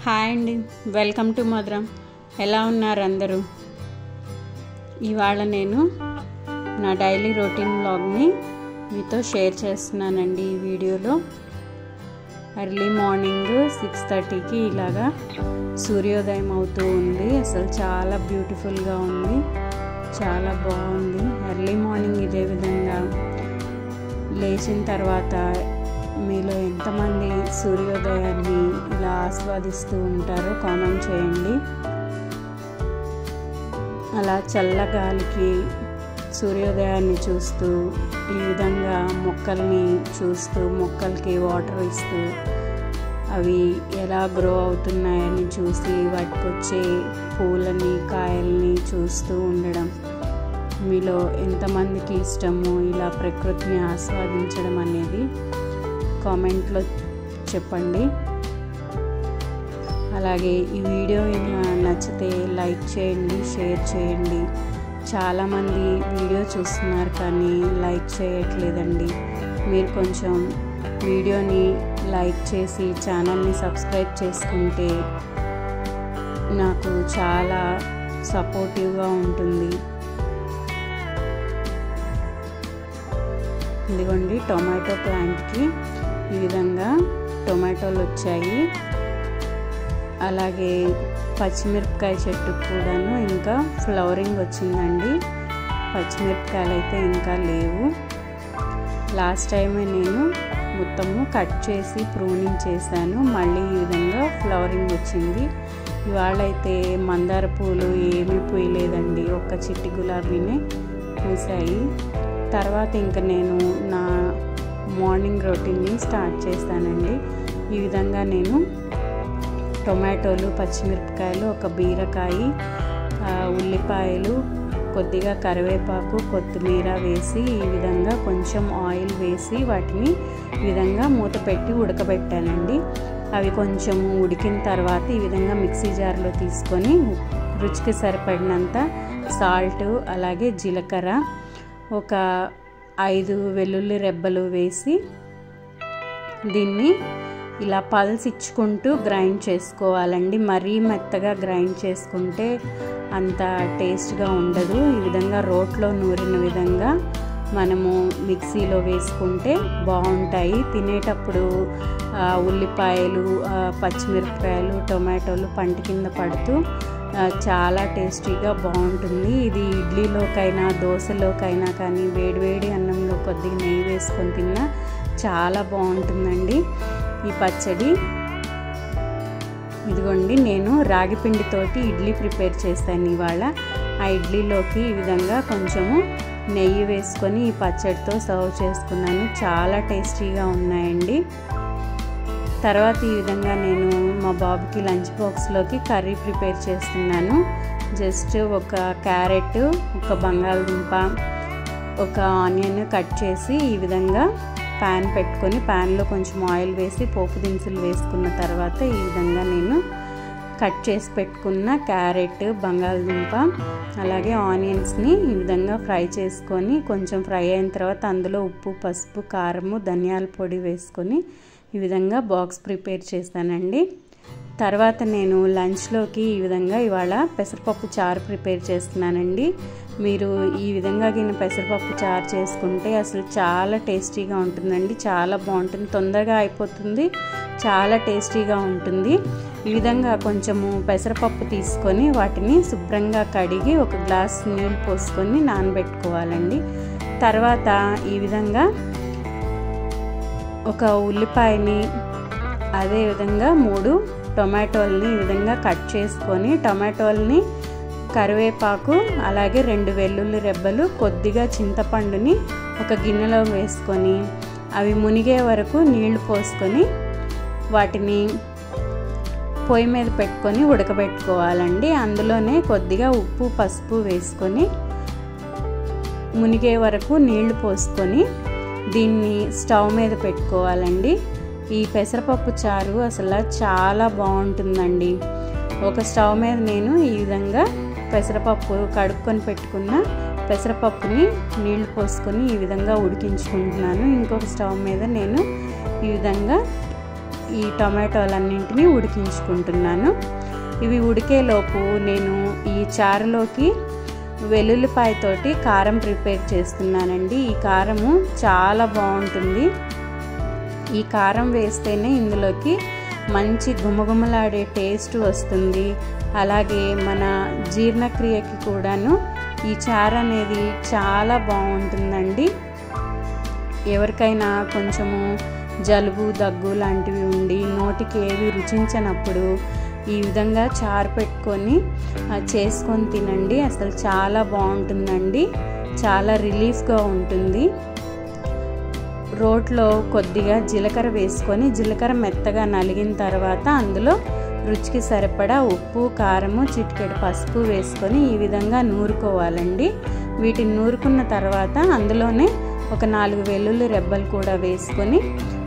Hi అండి, welcome to మధురం. ఎలా ఉన్నారు అందరూ? ఇవాళ నేను నా డైలీ రొటీన్ వ్లాగ్ని మీతో షేర్ చేస్తున్నానండి. ఈ వీడియోలో ఎర్లీ మార్నింగ్ 6:30కి ఇలాగా సూర్యోదయం అవుతూ ఉంది. అసలు చాలా బ్యూటిఫుల్గా ఉంది, చాలా బాగుంది. ఎర్లీ మార్నింగ్ ఇదే విధంగా లేచిన తర్వాత మీలో ఎంతమంది సూర్యోదయాన్ని ఇలా ఆస్వాదిస్తూ ఉంటారో కామెంట్ చేయండి. అలా చల్లగాలికి సూర్యోదయాన్ని చూస్తూ ఈ విధంగా మొక్కల్ని చూస్తూ మొక్కలకి వాటర్ ఇస్తూ అవి ఎలా గ్రో అవుతున్నాయని చూసి వాటికి వచ్చే పూలని కాయల్ని చూస్తూ ఉండడం మీలో ఎంతమందికి ఇష్టమో ఇలా ప్రకృతిని ఆస్వాదించడం అనేది కామెంట్లో చెప్పండి. అలాగే ఈ వీడియో నచ్చితే లైక్ చేయండి, షేర్ చేయండి. చాలామంది వీడియో చూస్తున్నారు కానీ లైక్ చేయట్లేదండి. మీరు కొంచెం వీడియోని లైక్ చేసి ఛానల్ని సబ్స్క్రైబ్ చేసుకుంటే నాకు చాలా సపోర్టివ్గా ఉంటుంది. ఇదిగోండి, టొమాటో ప్లాంట్కి ఈ విధంగా టొమాటోలు వచ్చాయి. అలాగే పచ్చిమిరపకాయ చెట్టుకు కూడాను ఇంకా ఫ్లవరింగ్ వచ్చిందండి. పచ్చిమిరపకాయలు అయితే ఇంకా లేవు. లాస్ట్ టైమే నేను మొత్తము కట్ చేసి ప్రూనింగ్ చేశాను. మళ్ళీ ఈ విధంగా ఫ్లవరింగ్ వచ్చింది. ఇవాళ అయితే మందార పూలు ఏమీ పూయలేదండి, ఒక్క చిట్టి గులాబీనే పూసాయి. తర్వాత ఇంకా నేను నా మార్నింగ్ రొటీన్ని స్టార్ట్ చేస్తానండి. ఈ విధంగా నేను టొమాటోలు, పచ్చిమిరపకాయలు, ఒక బీరకాయ, ఉల్లిపాయలు, కొద్దిగా కరివేపాకు, కొత్తిమీర వేసి ఈ విధంగా కొంచెం ఆయిల్ వేసి వాటిని ఈ విధంగా మూత పెట్టి ఉడకబెట్టానండి. అవి కొంచెం ఉడికిన తర్వాత ఈ విధంగా మిక్సీ జార్లో తీసుకొని రుచికి సరిపడినంత సాల్ట్, అలాగే జీలకర్ర, ఒక 5 వెల్లుల్లి రెబ్బలు వేసి దీన్ని ఇలా పల్స్ ఇచ్చుకుంటూ గ్రైండ్ చేసుకోవాలండి. మరీ మెత్తగా గ్రైండ్ చేసుకుంటే అంత టేస్ట్గా ఉండదు. ఈ విధంగా రోట్లో నూరిన విధంగా మనము మిక్సీలో వేసుకుంటే బాగుంటాయి. తినేటప్పుడు ఉల్లిపాయలు, పచ్చిమిరపకాయలు, టొమాటోలు పంటి కింద పడుతూ చాలా టేస్టీగా బాగుంటుంది. ఇది ఇడ్లీలోకైనా దోశలోకైనా కానీ వేడివేడి అన్నంలో కొద్దిగా నెయ్యి వేసుకొని తిన్నా చాలా బాగుంటుందండి ఈ పచ్చడి. ఇదిగోండి, నేను రాగి పిండితోటి ఇడ్లీ ప్రిపేర్ చేస్తాను ఇవాళ. ఆ ఇడ్లీలోకి ఈ విధంగా కొంచెము నెయ్యి వేసుకొని ఈ పచ్చడితో సర్వ్ చేసుకున్నాను. చాలా టేస్టీగా ఉన్నాయండి. తర్వాత ఈ విధంగా నేను మా బాబుకి లంచ్ బాక్స్లోకి కర్రీ ప్రిపేర్ చేస్తున్నాను. జస్ట్ ఒక క్యారెట్, ఒక బంగాళదుంప, ఒక ఆనియన్ కట్ చేసి ఈ విధంగా ప్యాన్ పెట్టుకొని ప్యాన్లో కొంచెం ఆయిల్ వేసి పోపు దినుసులు వేసుకున్న తర్వాత ఈ విధంగా నేను కట్ చేసి పెట్టుకున్న క్యారెట్, బంగాళదుంప, అలాగే ఆనియన్స్ని ఈ విధంగా ఫ్రై చేసుకొని కొంచెం ఫ్రై అయిన తర్వాత అందులో ఉప్పు, పసుపు, కారము, ధనియాల పొడి వేసుకొని ఈ విధంగా బాక్స్ ప్రిపేర్ చేస్తానండి. తర్వాత నేను లంచ్లోకి ఈ విధంగా ఇవాళ పెసరపప్పు చారు ప్రిపేర్ చేస్తున్నానండి. మీరు ఈ విధంగా పెసరపప్పు చారు చేసుకుంటే అసలు చాలా టేస్టీగా ఉంటుందండి. చాలా బాగుంటుంది, తొందరగా అయిపోతుంది, చాలా టేస్టీగా ఉంటుంది. ఈ విధంగా కొంచెము పెసరపప్పు తీసుకొని వాటిని శుభ్రంగా కడిగి ఒక గ్లాస్ నీళ్ళు పోసుకొని నానబెట్టుకోవాలండి. తర్వాత ఈ విధంగా ఒక ఉల్లిపాయని, అదేవిధంగా 3 టొమాటోల్ని ఈ విధంగా కట్ చేసుకొని టొమాటోల్ని, కరివేపాకు, అలాగే 2 వెల్లుల్లి రెబ్బలు, కొద్దిగా చింతపండుని ఒక గిన్నెలో వేసుకొని అవి మునిగే వరకు నీళ్లు పోసుకొని వాటిని పొయ్యి మీద పెట్టుకొని ఉడకబెట్టుకోవాలండి. అందులోనే కొద్దిగా ఉప్పు, పసుపు వేసుకొని మునిగే వరకు నీళ్లు పోసుకొని దీన్ని స్టవ్ మీద పెట్టుకోవాలండి. ఈ పెసరపప్పు చారు అసలు చాలా బాగుంటుందండి. ఒక స్టవ్ మీద నేను ఈ విధంగా పెసరపప్పు కడుక్కొని పెట్టుకున్న పెసరపప్పుని నీళ్లు పోసుకొని ఈ విధంగా ఉడికించుకుంటున్నాను. ఇంకొక స్టవ్ మీద నేను ఈ విధంగా ఈ టొమాటోలన్నింటినీ ఉడికించుకుంటున్నాను. ఇవి ఉడికేలోపు నేను ఈ చారులోకి వెల్లుల్లిపాయతోటి కారం ప్రిపేర్ చేస్తున్నానండి. ఈ కారము చాలా బాగుంటుంది. ఈ కారం వేస్తేనే ఇందులోకి మంచి గుమగుమలాడే టేస్ట్ వస్తుంది. అలాగే మన జీర్ణక్రియకి కూడాను ఈ చారు అనేది చాలా బాగుంటుందండి. ఎవరికైనా కొంచెము జలుబు దగ్గు లాంటివి ఉండి నోటికి ఏవి రుచించనప్పుడు ఈ విధంగా చారు పెట్టుకొని చేసుకొని తినండి. అసలు చాలా బాగుంటుందండి. చాలా రిలీఫ్గా ఉంటుంది. రోట్లో కొద్దిగా జీలకర్ర వేసుకొని జీలకర్ర మెత్తగా నలిగిన తర్వాత అందులో రుచికి సరిపడా ఉప్పు, కారము, చిటికెడు పసుపు వేసుకొని ఈ విధంగా నూరుకోవాలండి. వీటిని నూరుకున్న తర్వాత అందులోనే ఒక 4 వెల్లుల్లి రెబ్బలు కూడా వేసుకొని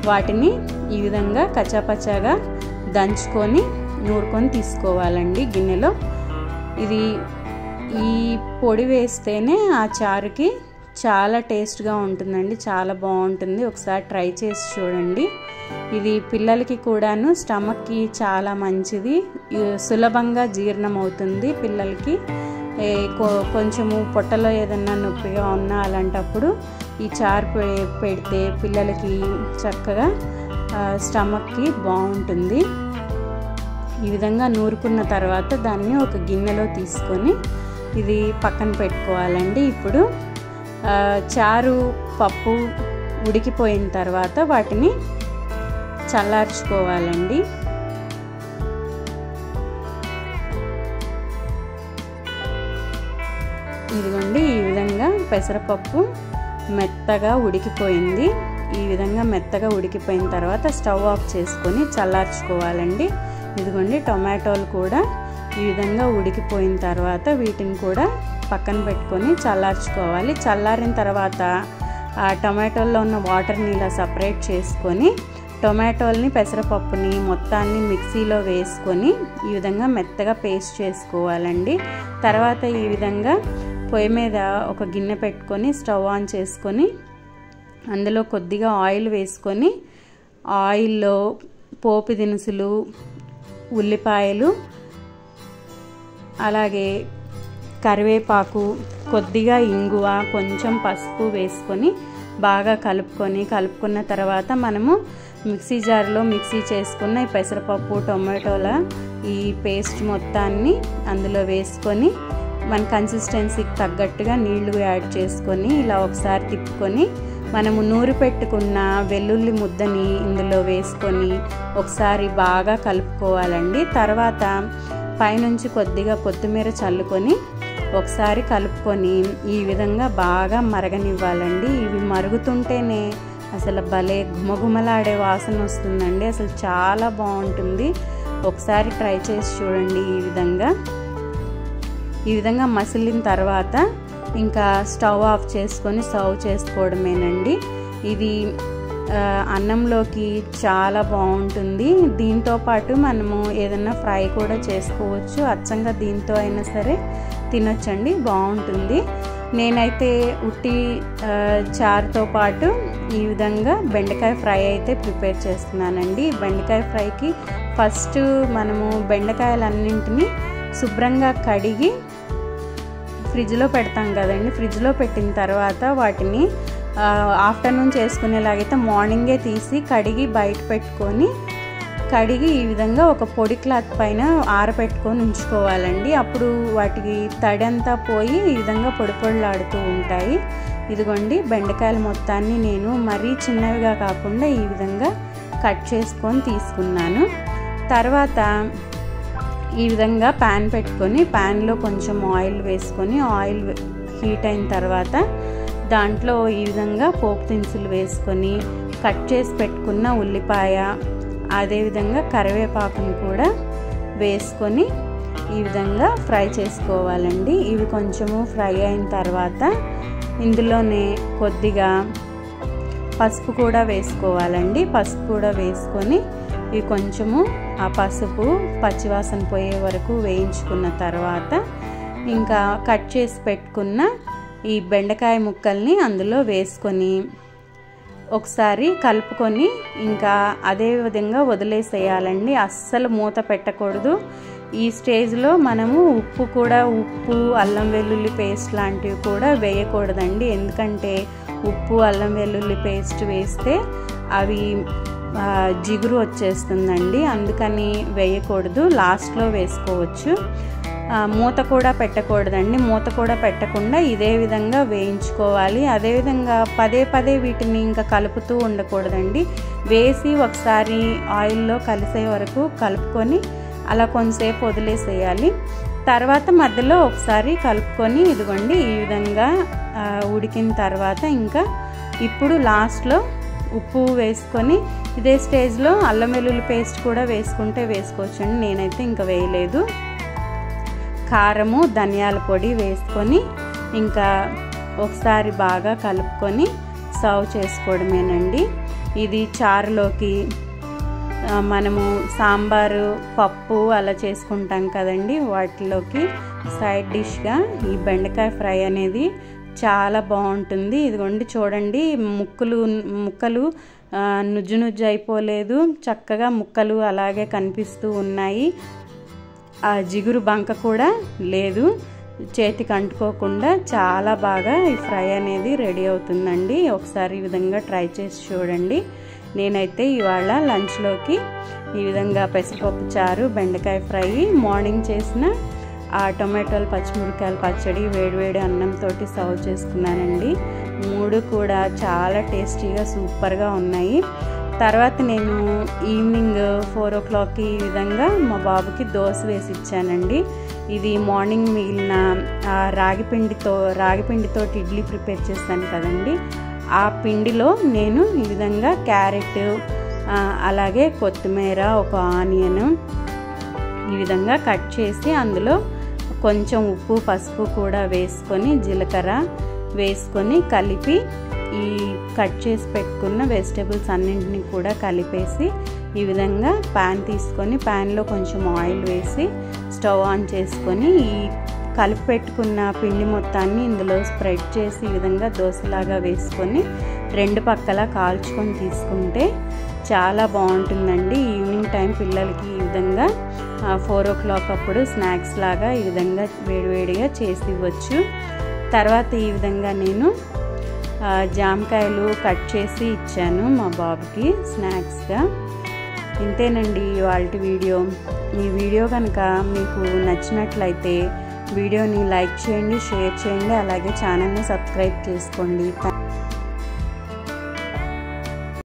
వాటిని ఈ విధంగా కచ్చాపచ్చాగా దంచుకొని నూరుకొని తీసుకోవాలండి గిన్నెలో. ఈ పొడి వేస్తేనే ఆ చారుకి చాలా టేస్ట్గా ఉంటుందండి. చాలా బాగుంటుంది. ఒకసారి ట్రై చేసి చూడండి. ఇది పిల్లలకి కూడాను స్టమక్కి చాలా మంచిది. సులభంగా జీర్ణం అవుతుంది పిల్లలకి. కొంచెము పొట్టలో ఏదన్నా నొప్పిగా ఉన్నా అలాంటప్పుడు ఈ చారు పెడితే పిల్లలకి చక్కగా స్టమక్కి బాగుంటుంది. ఈ విధంగా నూరుకున్న తర్వాత దాన్ని ఒక గిన్నెలో తీసుకొని ఇది పక్కన పెట్టుకోవాలండి. ఇప్పుడు చారు పప్పు ఉడికిపోయిన తర్వాత వాటిని చల్లార్చుకోవాలండి. ఇదిగోండి ఈ విధంగా పెసరపప్పు మెత్తగా ఉడికిపోయింది. ఈ విధంగా మెత్తగా ఉడికిపోయిన తర్వాత స్టవ్ ఆఫ్ చేసుకొని చల్లార్చుకోవాలండి. ఇదిగోండి టొమాటోలు కూడా ఈ విధంగా ఉడికిపోయిన తర్వాత వీటిని కూడా పక్కన పెట్టుకొని చల్లార్చుకోవాలి. చల్లారిన తర్వాత ఆ టొమాటోల్లో ఉన్న వాటర్ని ఇలా సపరేట్ చేసుకొని టొమాటోల్ని పెసరపప్పుని మొత్తాన్ని మిక్సీలో వేసుకొని ఈ విధంగా మెత్తగా పేస్ట్ చేసుకోవాలండి. తర్వాత ఈ విధంగా పొయ్యి మీద ఒక గిన్నె పెట్టుకొని స్టవ్ ఆన్ చేసుకొని అందులో కొద్దిగా ఆయిల్ వేసుకొని ఆయిల్లో పోపు దినుసులు, ఉల్లిపాయలు, అలాగే కరివేపాకు, కొద్దిగా ఇంగువ, కొంచెం పసుపు వేసుకొని బాగా కలుపుకున్న తర్వాత మనము మిక్సీ జార్లో మిక్సీ చేసుకున్న ఈ పెసరపప్పు, టొమాటోల ఈ పేస్ట్ మొత్తాన్ని అందులో వేసుకొని మన కన్సిస్టెన్సీకి తగ్గట్టుగా నీళ్లు యాడ్ చేసుకొని ఇలా ఒకసారి తిప్పుకొని మనము నూరి పెట్టుకున్న వెల్లుల్లి ముద్దని ఇందులో వేసుకొని ఒకసారి బాగా కలుపుకోవాలండి. తర్వాత పైనుంచి కొద్దిగా కొత్తిమీర చల్లుకొని ఒకసారి కలుపుకొని ఈ విధంగా బాగా మరగనివ్వాలండి. ఇవి మరుగుతుంటేనే అసలు భలే గుమగుమలాడే వాసన వస్తుందండి. అసలు చాలా బాగుంటుంది. ఒకసారి ట్రై చేసి చూడండి. ఈ విధంగా మసిలిన తర్వాత ఇంకా స్టవ్ ఆఫ్ చేసుకొని సర్వ్ చేసుకోవడమేనండి. ఇది అన్నంలోకి చాలా బాగుంటుంది. దీంతో పాటు మనము ఏదైనా ఫ్రై కూడా చేసుకోవచ్చు. అచ్చంగా దీంతో అయినా సరే తినొచ్చండి, బాగుంటుంది. నేనైతే ఉట్టి చారుతో పాటు ఈ విధంగా బెండకాయ ఫ్రై అయితే ప్రిపేర్ చేస్తున్నానండి. బెండకాయ ఫ్రైకి ఫస్ట్ మనము బెండకాయలన్నింటినీ శుభ్రంగా కడిగి ఫ్రిడ్జ్లో పెడతాం కదండి. ఫ్రిడ్జ్లో పెట్టిన తర్వాత వాటిని ఆఫ్టర్నూన్ చేసుకునేలాగైతే మార్నింగే తీసి కడిగి బయట పెట్టుకొని కడిగి ఈ విధంగా ఒక పొడి క్లాత్ పైన ఆరబెట్టుకొని ఉంచుకోవాలండి. అప్పుడు వాటికి తడి అంతా పోయి ఈ విధంగా పొడి పొడిలాడుతూ ఉంటాయి. ఇదిగోండి బెండకాయలు మొత్తాన్ని నేను మరీ చిన్నవిగా కాకుండా ఈ విధంగా కట్ చేసుకొని తీసుకున్నాను. తర్వాత ఈ విధంగా ప్యాన్ పెట్టుకొని ప్యాన్లో కొంచెం ఆయిల్ వేసుకొని ఆయిల్ హీట్ అయిన తర్వాత దాంట్లో ఈ విధంగా పోపు దినుసులు వేసుకొని కట్ చేసి పెట్టుకున్న ఉల్లిపాయ, అదేవిధంగా కరివేపాకును కూడా వేసుకొని ఈ విధంగా ఫ్రై చేసుకోవాలండి. ఇవి కొంచెము ఫ్రై అయిన తర్వాత ఇందులోనే కొద్దిగా పసుపు కూడా వేసుకోవాలండి. పసుపు కూడా వేసుకొని ఇవి కొంచెము ఆ పసుపు పచ్చివాసన పోయే వరకు వేయించుకున్న తర్వాత ఇంకా కట్ చేసి పెట్టుకున్న ఈ బెండకాయ ముక్కల్ని అందులో వేసుకొని ఒకసారి కలుపుకొని ఇంకా అదే విధంగా వదిలేసేయాలండి. అస్సలు మూత పెట్టకూడదు. ఈ స్టేజ్లో మనము ఉప్పు, అల్లం వెల్లుల్లి పేస్ట్ లాంటివి కూడా వేయకూడదండి. ఎందుకంటే ఉప్పు, అల్లం వెల్లుల్లి పేస్ట్ వేస్తే అవి జిగురు వచ్చేస్తుందండి. అందుకని వేయకూడదు, లాస్ట్లో వేసుకోవచ్చు. మూత కూడా పెట్టకూడదండి. మూత కూడా పెట్టకుండా ఇదే విధంగా వేయించుకోవాలి. అదేవిధంగా పదే వీటిని ఇంకా కలుపుతూ ఉండకూడదండి. వేసి ఒకసారి ఆయిల్లో కలిసే వరకు కలుపుకొని అలా కొంతసేపు వదిలేసేయాలి. తర్వాత మధ్యలో ఒకసారి కలుపుకొని ఇదిగోండి ఈ విధంగా ఉడికిన తర్వాత ఇంకా ఇప్పుడు లాస్ట్లో ఉప్పు వేసుకొని ఇదే స్టేజ్లో అల్లం వెల్లుల్లి పేస్ట్ కూడా వేసుకుంటే వేసుకోవచ్చండి. నేనైతే ఇంకా వేయలేదు. కారము, ధనియాల పొడి వేసుకొని ఇంకా ఒకసారి బాగా కలుపుకొని సర్వ్ చేసుకోవడమేనండి. ఇది చారులోకి మనము సాంబారు, పప్పు అలా చేసుకుంటాం కదండి, వాటిలోకి సైడ్ డిష్గా ఈ బెండకాయ ఫ్రై అనేది చాలా బాగుంటుంది. ఇదిగోండి చూడండి, ముక్కలు నుజ్జు అయిపోలేదు, చక్కగా ముక్కలు అలాగే కనిపిస్తూ ఉన్నాయి. ఆ జిగురు బంక కూడా లేదు, చేతికి అంటుకోకుండా చాలా బాగా ఈ ఫ్రై అనేది రెడీ అవుతుందండి. ఒకసారి ఈ విధంగా ట్రై చేసి చూడండి. నేనైతే ఇవాళ లంచ్లోకి ఈ విధంగా పెసరపప్పు చారు, బెండకాయ ఫ్రై, మార్నింగ్ చేసిన ఆ టొమాటోలు, పచ్చిమిరపకాయల పచ్చడి వేడివేడి అన్నంతో సర్వ్ చేసుకున్నానండి. 3 కూడా చాలా టేస్టీగా సూపర్గా ఉన్నాయి. తర్వాత నేను ఈవినింగ్ 4 o'clockకి ఈ విధంగా మా బాబుకి దోశ వేసి ఇచ్చానండి. ఇది మార్నింగ్ మిగిలిన రాగిపిండితో ఇడ్లీ ప్రిపేర్ చేస్తాను కదండి, ఆ పిండిలో నేను ఈ విధంగా క్యారెట్, అలాగే కొత్తిమీర, ఒక ఆనియన్ ఈ విధంగా కట్ చేసి అందులో కొంచెం ఉప్పు, పసుపు కూడా వేసుకొని, జీలకర్ర వేసుకొని కలిపి ఈ కట్ చేసి పెట్టుకున్న వెజిటేబుల్స్ అన్నింటినీ కూడా కలిపేసి ఈ విధంగా ప్యాన్ తీసుకొని ప్యాన్లో కొంచెం ఆయిల్ వేసి స్టవ్ ఆన్ చేసుకొని ఈ కలిపి పెట్టుకున్న పిండి మొత్తాన్ని ఇందులో స్ప్రెడ్ చేసి ఈ విధంగా దోశలాగా వేసుకొని 2 పక్కల కాల్చుకొని తీసుకుంటే చాలా బాగుంటుందండి. ఈవినింగ్ టైం పిల్లలకి ఈ విధంగా 4 o'clock అప్పుడు స్నాక్స్ లాగా ఈ విధంగా వేడివేడిగా చేసి ఇవ్వచ్చు. తర్వాత ఈ విధంగా నేను జామకాయలు కట్ చేసి ఇచ్చాను మా బాబుకి స్నాక్స్గా. ఇంతేనండి ఇవాళ వీడియో. ఈ వీడియో కనుక మీకు నచ్చినట్లయితే వీడియోని లైక్ చేయండి, షేర్ చేయండి, అలాగే ఛానల్ని సబ్స్క్రైబ్ చేసుకోండి.